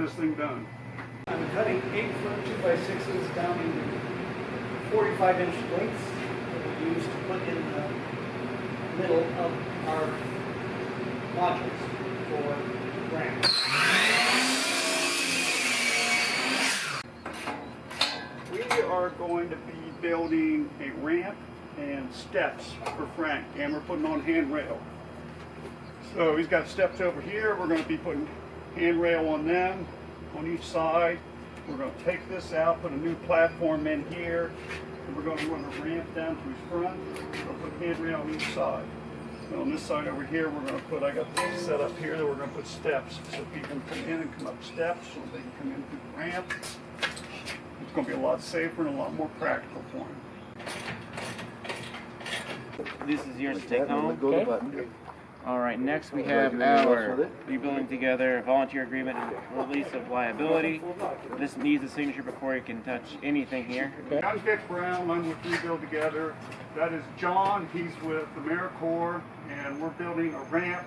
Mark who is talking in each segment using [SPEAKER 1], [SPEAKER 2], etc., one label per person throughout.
[SPEAKER 1] this thing done.
[SPEAKER 2] I'm cutting 8-foot 2x6s down in 45-inch lengths that we use to put in the middle of our modules for ramps.
[SPEAKER 1] We are going to be building a ramp and steps for Frank, and we're putting on handrail. So he's got steps over here. We're going to be putting handrail on them on each side. We're going to take this out, put a new platform in here, and we're going to run a ramp down to his front. We're going to put handrail on each side. And on this side over here, we're going to put, I got this set up here that we're going to put steps so people can come in and come up steps so they can come in through the ramp. It's going to be a lot safer and a lot more practical for him.
[SPEAKER 3] This is yours to take home. Okay. All right, next we have our rebuilding together volunteer agreement and release of liability. This needs a signature before you can touch anything here.
[SPEAKER 1] Okay. I'm Dick Brown. I'm with Rebuild Together. That is John. He's with AmeriCorps, and we're building a ramp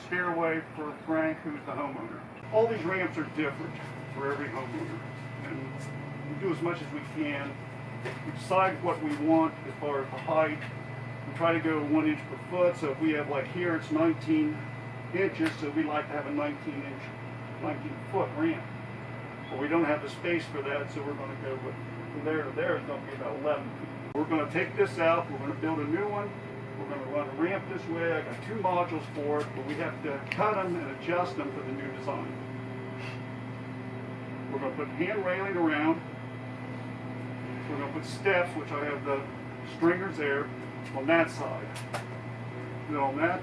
[SPEAKER 1] stairway for Frank, who's the homeowner. All these ramps are different for every homeowner, and we do as much as we can. We decide what we want as far as the height. We try to go 1 inch per foot, so if we have, like here, it's 19 inches, so we like to have a 19-foot ramp. But we don't have the space for that, so we're going to go from there to there. It's going to be about 11 feet. We're going to take this out. We're going to build a new one. We're going to run a ramp this way. I got 2 modules for it, but we have to cut them and adjust them for the new design. We're going to put hand railing around. We're going to put steps, which I have the stringers there, on that side. Then on that,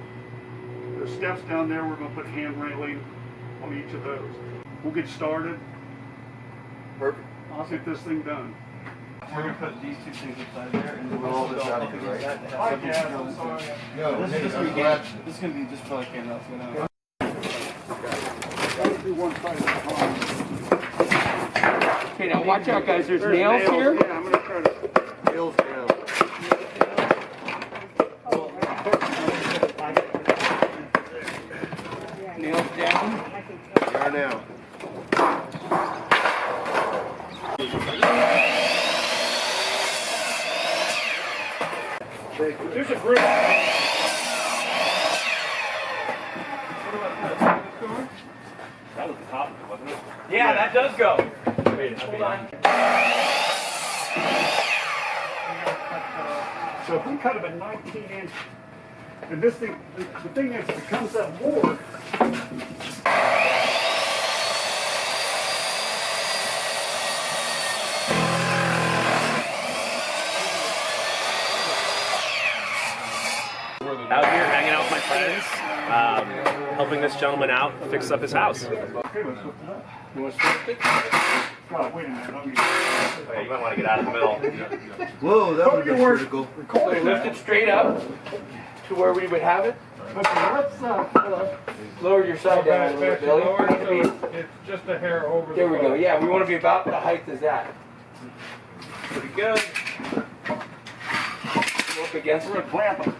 [SPEAKER 1] the steps down there, we're going to put hand railing on each of those. We'll get started.
[SPEAKER 4] Perfect.
[SPEAKER 1] I'll get this thing done.
[SPEAKER 3] We're going to put these 2 things inside there and we'll
[SPEAKER 4] all
[SPEAKER 3] also
[SPEAKER 4] this
[SPEAKER 3] go
[SPEAKER 4] out
[SPEAKER 3] up
[SPEAKER 4] here,
[SPEAKER 3] against
[SPEAKER 4] right?
[SPEAKER 3] that.
[SPEAKER 1] Hi, Dad. I'm sorry.
[SPEAKER 4] No,
[SPEAKER 3] This
[SPEAKER 4] hey,
[SPEAKER 3] is
[SPEAKER 4] I'm
[SPEAKER 3] going
[SPEAKER 4] glad.
[SPEAKER 3] to be just for like handouts, you know.
[SPEAKER 1] Gotta do one side at a time.
[SPEAKER 5] Okay, now watch out, guys. There's nails here.
[SPEAKER 1] Yeah, I'm going to try to.
[SPEAKER 4] Nails down.
[SPEAKER 5] Nails down.
[SPEAKER 4] They are now.
[SPEAKER 1] There's a group.
[SPEAKER 3] That was the top of it, wasn't it?
[SPEAKER 5] Yeah, that does go.
[SPEAKER 3] Hold on.
[SPEAKER 1] So if we cut it at 19 inch, and this thing, the thing is, if it comes up more,
[SPEAKER 6] Out here hanging out with my friends, helping this gentleman out fix up his house.
[SPEAKER 1] okay, let's put it up.
[SPEAKER 3] You want to switch it?
[SPEAKER 1] God, wait a minute.
[SPEAKER 6] You might want to get out of the middle.
[SPEAKER 4] Whoa, that would be critical.
[SPEAKER 5] So lift it straight up to where we would have it.
[SPEAKER 1] Okay, let's,
[SPEAKER 5] Lower your side down a little bit, Billy. We need to be-
[SPEAKER 7] It's just a hair over.
[SPEAKER 5] There we go. Yeah, we want to be about the height as that.
[SPEAKER 6] Pretty good.
[SPEAKER 5] Go up against
[SPEAKER 1] we're
[SPEAKER 5] it.
[SPEAKER 1] going to clamp them.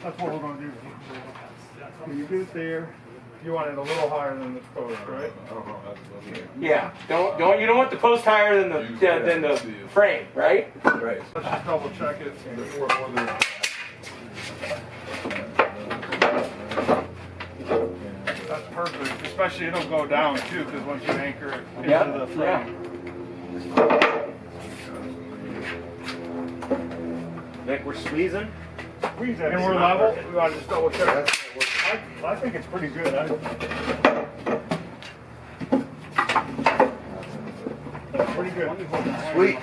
[SPEAKER 1] That's what we're going to do. When you do it there,
[SPEAKER 7] You want it a little higher than the post, right?
[SPEAKER 5] Yeah. You don't want the post higher than the frame, right?
[SPEAKER 4] Right.
[SPEAKER 7] Let's just double check it before whether. That's perfect, especially it'll go down too, because once you anchor it into the frame.
[SPEAKER 6] Nick, we're squeezing.
[SPEAKER 1] squeeze that.
[SPEAKER 7] And we're level, we want to just double check.
[SPEAKER 1] I think it's pretty good. That's pretty good.
[SPEAKER 4] Sweet.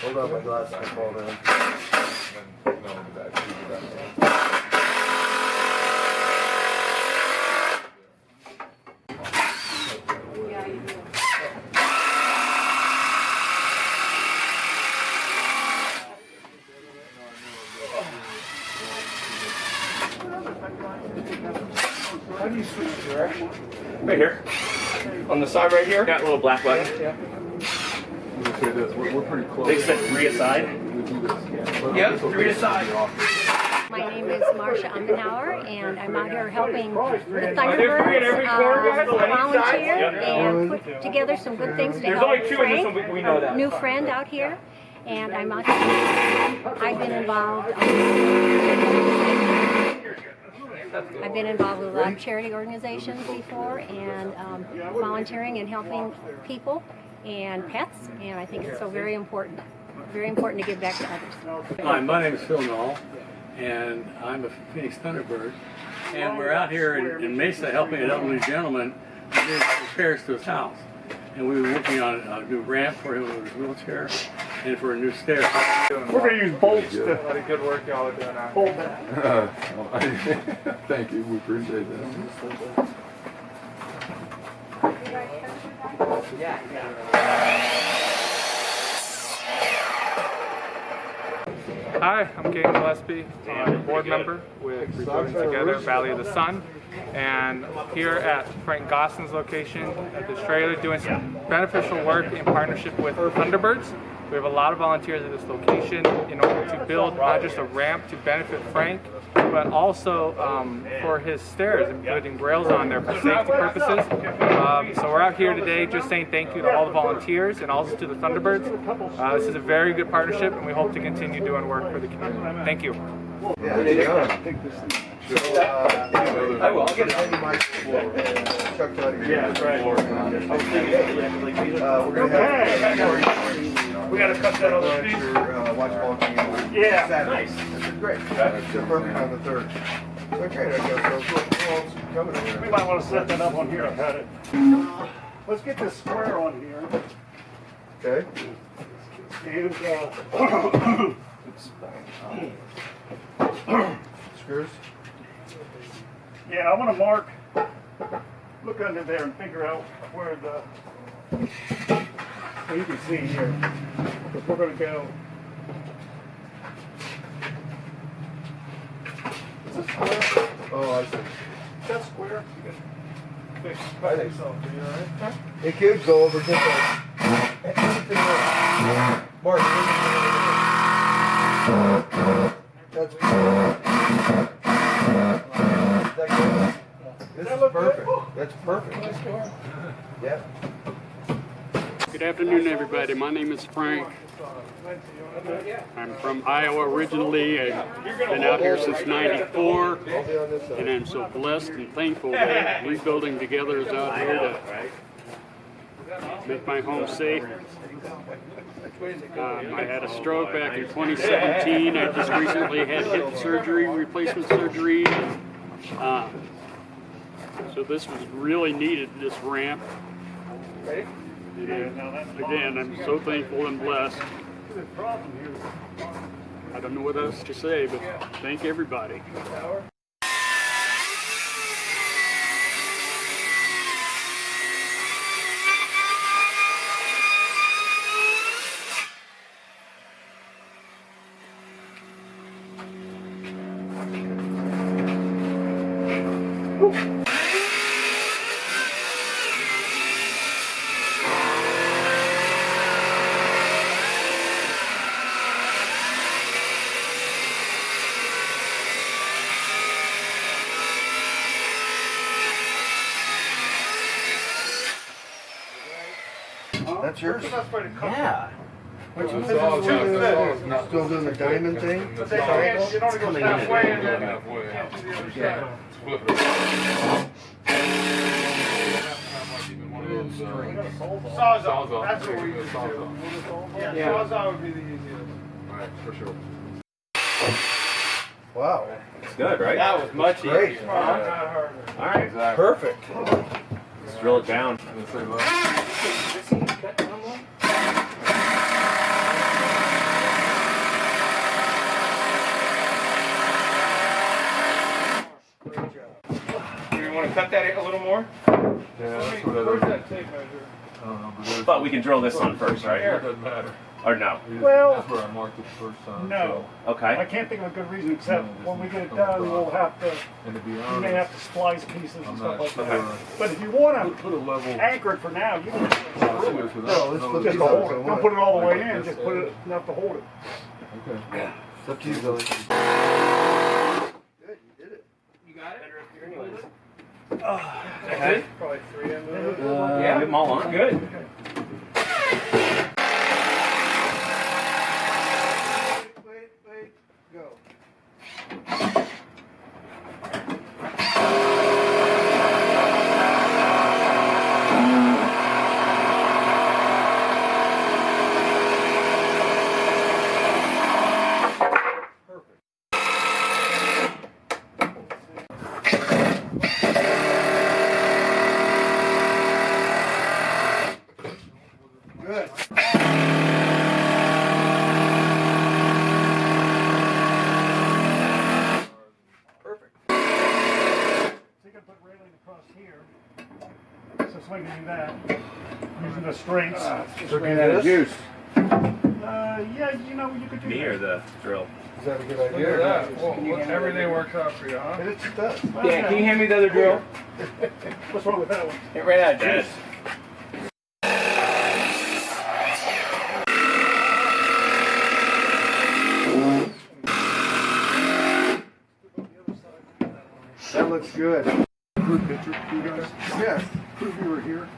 [SPEAKER 4] Hold on, my glasses will fall down.
[SPEAKER 5] How do you switch direction?
[SPEAKER 6] Right here.
[SPEAKER 5] On the side right here?
[SPEAKER 6] Got a little black button.
[SPEAKER 5] Yeah.
[SPEAKER 8] say this, we're pretty close.
[SPEAKER 6] They said 3 aside.
[SPEAKER 5] Yep, 3 aside.
[SPEAKER 9] My name is Marcia Umbenauer, and I'm out here helping the
[SPEAKER 5] every
[SPEAKER 9] Thunderbirds
[SPEAKER 5] corner, guys?
[SPEAKER 9] volunteer
[SPEAKER 5] Yep.
[SPEAKER 9] and put together some good things to
[SPEAKER 5] There's
[SPEAKER 9] help
[SPEAKER 5] only 2 in this
[SPEAKER 9] Frank,
[SPEAKER 5] one, we know that.
[SPEAKER 9] new friend out here. And I'm out here. I've been involved. I've been involved with a lot of charity organizations before, and volunteering and helping people and pets. And I think it's so very important to give back to others.
[SPEAKER 10] Hi, my name is Phil Knoll, and I'm a Phoenix Thunderbird. And we're out here in Mesa helping an elderly gentleman get repairs to his house. And we were working on a new ramp for him with his wheelchair and for a new stair.
[SPEAKER 1] We're going to use bolts to
[SPEAKER 7] A lot of good work y'all are doing out
[SPEAKER 1] hold that.
[SPEAKER 8] Thank you, we appreciate that.
[SPEAKER 7] Hi, I'm Gaten Gillespie. I'm a board member with Rebuilding Together Valley of the Sun, and here at Frank Goslin's location at this trailer doing some beneficial work in partnership with Thunderbirds. We have a lot of volunteers at this location in order to build not just a ramp to benefit Frank, but also for his stairs and putting rails on there for safety purposes. So we're out here today just saying thank you to all the volunteers and also to the Thunderbirds. This is a very good partnership, and we hope to continue doing work for the community. Thank you.
[SPEAKER 5] I will. I'll get it.
[SPEAKER 4] Chuck out here.
[SPEAKER 1] Yeah, right.
[SPEAKER 4] We're going to have
[SPEAKER 1] We got to cut that other piece.
[SPEAKER 4] watch ball game.
[SPEAKER 1] Yeah.
[SPEAKER 4] Saturday. This is great. They're perfect on the 3rd. So great, I guess. So who else coming over there?
[SPEAKER 1] We might want to set that up on here. I've had it. Let's get this square on here.
[SPEAKER 4] Okay.
[SPEAKER 1] And
[SPEAKER 4] Screws.
[SPEAKER 1] yeah, I want to mark. Look under there and figure out where the. Well, you can see here. Because we're going to go. Is this square?
[SPEAKER 4] Oh, I see.
[SPEAKER 1] Is that square?
[SPEAKER 4] I think so. Are you alright? It could go over just like anything else. Mark, that's this is perfect. That's perfect. Yeah.
[SPEAKER 11] Good afternoon, everybody. My name is Frank. I'm from Iowa originally. I've been out here since '94, and I'm so blessed and thankful that Rebuilding Together is out here to make my home safe. I had a stroke back in 2017. I just recently had hip surgery, replacement surgery. So this was really needed, this ramp. And again, I'm so thankful and blessed. I don't know what else to say, but thank everybody.
[SPEAKER 4] That's yours?
[SPEAKER 5] Yeah.
[SPEAKER 4] Still doing the diamond thing?
[SPEAKER 1] You don't go halfway and then.
[SPEAKER 8] Flip it.
[SPEAKER 1] Sawzall. That's what we used to do. Yeah, Sawzall would be the easiest.
[SPEAKER 8] Alright, for sure.
[SPEAKER 4] Wow.
[SPEAKER 6] It's good, right?
[SPEAKER 5] That was much
[SPEAKER 4] Great.
[SPEAKER 5] easier.
[SPEAKER 1] Not harder.
[SPEAKER 6] All right,
[SPEAKER 8] Exactly.
[SPEAKER 4] Perfect.
[SPEAKER 6] let's drill it down.
[SPEAKER 5] Do you want to cut that a little more?
[SPEAKER 8] Yeah, that's what I
[SPEAKER 1] Where's
[SPEAKER 8] was.
[SPEAKER 1] that tape measure?
[SPEAKER 6] But we can drill this one first, right?
[SPEAKER 8] It doesn't matter.
[SPEAKER 6] Or no?
[SPEAKER 1] Well,
[SPEAKER 8] That's where I marked it the first time.
[SPEAKER 1] no.
[SPEAKER 6] Okay.
[SPEAKER 1] I can't think of a good reason except when we get it done, we'll have to,
[SPEAKER 8] And to be
[SPEAKER 1] you may
[SPEAKER 8] honest,
[SPEAKER 1] have to splice pieces and
[SPEAKER 8] I'm
[SPEAKER 1] stuff
[SPEAKER 8] not
[SPEAKER 1] like
[SPEAKER 8] sure.
[SPEAKER 1] that. But if you want
[SPEAKER 8] Put a
[SPEAKER 1] to
[SPEAKER 8] level.
[SPEAKER 1] anchor it for now, you can just screw it.
[SPEAKER 4] No, let's put
[SPEAKER 1] Just
[SPEAKER 4] these
[SPEAKER 1] to hold
[SPEAKER 4] on.
[SPEAKER 1] it. Don't put it all the way in, just put it enough to hold it.
[SPEAKER 8] Okay.
[SPEAKER 4] It's up to you, Billy. Good, you did it.
[SPEAKER 5] You got it?
[SPEAKER 6] Okay.
[SPEAKER 1] Probably 3 of those.
[SPEAKER 5] Yeah, get them all on. Good.
[SPEAKER 4] Wait, go. Good. Perfect.
[SPEAKER 1] So you can put railing across here. So somebody can do that. Using the straights.
[SPEAKER 4] So do this? Juice.
[SPEAKER 1] Yeah, you know, you could do
[SPEAKER 6] Me
[SPEAKER 1] that.
[SPEAKER 6] or the drill?
[SPEAKER 4] Is that a good idea?
[SPEAKER 7] Look at that. Well, everything works out for you, huh?
[SPEAKER 4] It does.
[SPEAKER 5] Yeah, can you hand me the other drill?
[SPEAKER 1] What's wrong with that one?
[SPEAKER 5] It ran out of
[SPEAKER 6] Dead.
[SPEAKER 5] juice.
[SPEAKER 4] That looks good.
[SPEAKER 1] Group picture, you guys.
[SPEAKER 4] Yes.
[SPEAKER 1] Prove you were here.